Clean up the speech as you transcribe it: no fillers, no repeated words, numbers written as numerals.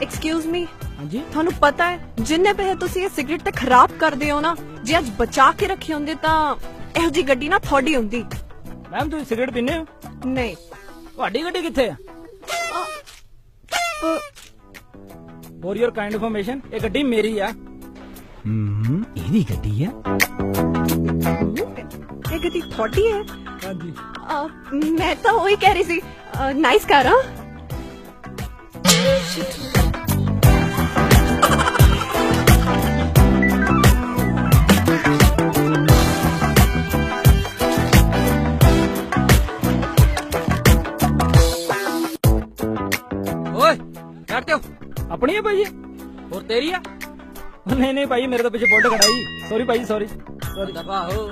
Excuse me, हाँ जी ਤੁਹਾਨੂੰ ਪਤਾ ਹੈ ਜਿੰਨੇ ਪੈਸੇ ਤੁਸੀਂ ਇਹ ਸਿਗਰਟ ਤੇ ਖਰਾਬ ਕਰਦੇ ਹੋ ਨਾ, ਜੇ ਅੱਜ ਬਚਾ ਕੇ ਰੱਖੇ ਹੁੰਦੇ ਤਾਂ ਇਹੋ ਜੀ ਗੱਡੀ ਨਾ ਤੁਹਾਡੀ ਹੁੰਦੀ। मैम तुम सिगरेट पीने हो? ਨਹੀਂ ਤੁਹਾਡੀ ਗੱਡੀ ਕਿੱਥੇ ਆ? ਫॉर योर काइंड इन्फॉर्मेशन ਇਹ ਗੱਡੀ ਮੇਰੀ ਆ। ਇਹਦੀ ਗੱਡੀ ਆ। ਇਹ ਗੱਡੀ ਤੁਹਾਡੀ ਹੈ? ਹਾਂਜੀ ਮੈਂ ਤਾਂ ਉਹੀ ਕਹਿ ਰਹੀ ਸੀ, ਨਾਈਸ ਕਾਰ ਆ। ਓਏ ਕਰਦੇ ਹੋ ਆਪਣੀ ਹੈ ਭਾਈ ਹੋਰ ਤੇਰੀ ਆ? ਨਹੀਂ ਨਹੀਂ ਭਾਈ ਮੇਰੇ ਤਾਂ ਪਿੱਛੇ ਬੁਲਟ ਖੜਾ ਹੀ। ਸੌਰੀ ਭਾਈ ਸੌਰੀ ਦਫਾ ਹੋ।